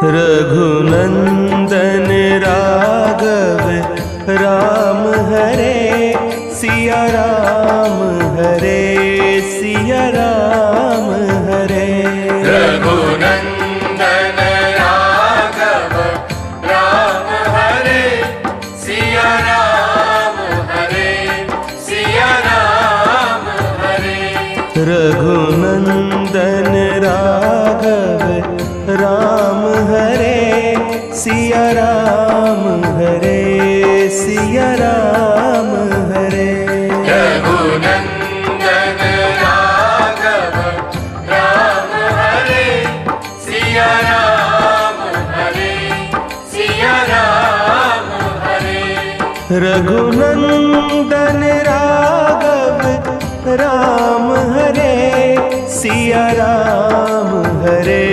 Raghunandan Raghav Ram Hare Siya Ram Hare Siya Ram Hare. Raghunandan Raghav Ram Hare Siya Ram Hare Siya Ram Hare. Raghunandan Raghav Ram Hare Siya Ram Hare Siya Ram Hare. Raghunandan Raghav Ram Hare Siya Ram Hare Siya Ram Hare. Raghunandan Raghav Ram Hare Siya Ram Hare